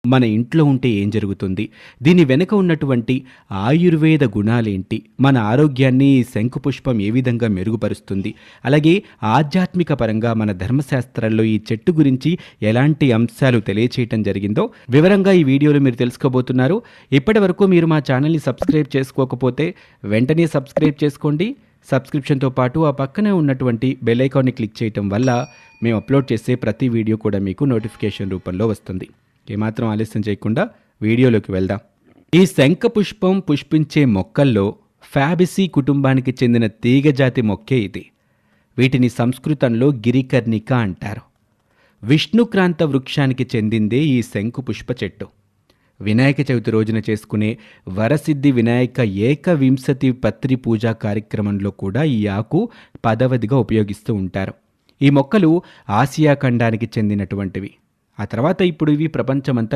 మన ఇంట్లో ఉంటే ఏం జరుగుతుంది? దీని వెనక ఉన్నటువంటి ఆయుర్వేద గుణాలేంటి? మన ఆరోగ్యాన్ని ఈ శంకుపుష్పం ఏ విధంగా మెరుగుపరుస్తుంది? అలాగే ఆధ్యాత్మిక పరంగా మన ధర్మశాస్త్రాల్లో ఈ చెట్టు గురించి ఎలాంటి అంశాలు తెలియచేయటం జరిగిందో వివరంగా ఈ వీడియోలో మీరు తెలుసుకోబోతున్నారు. ఇప్పటివరకు మీరు మా ఛానల్‌ని సబ్స్క్రైబ్ చేసుకోకపోతే వెంటనే సబ్స్క్రైబ్ చేసుకోండి. సబ్స్క్రిప్షన్‌తో పాటు ఆ పక్కనే ఉన్నటువంటి బెల్ ఐకాన్‌ని క్లిక్ చేయటం వల్ల మేము అప్లోడ్ చేసే ప్రతి వీడియో కూడా మీకు నోటిఫికేషన్ రూపంలో వస్తుంది. ఏమాత్రం ఆలస్యం చేయకుండా వీడియోలోకి వెళ్దాం. ఈ శంఖ పుష్పం పుష్పించే మొక్కల్లో ఫ్యాబిసీ కుటుంబానికి చెందిన తీగజాతి మొక్కే ఇది. వీటిని సంస్కృతంలో గిరికర్ణిక అంటారు. విష్ణుక్రాంత వృక్షానికి చెందిందే ఈ శంకు పుష్ప చెట్టు. వినాయక చవితి రోజున చేసుకునే వరసిద్ధి వినాయక ఏకవింశతి పత్రి పూజా కార్యక్రమంలో కూడా ఈ ఆకు పదవదిగా ఉపయోగిస్తూ ఉంటారు. ఈ మొక్కలు ఆసియా ఖండానికి చెందినటువంటివి. ఆ తర్వాత ఇప్పుడు ఇవి ప్రపంచమంతా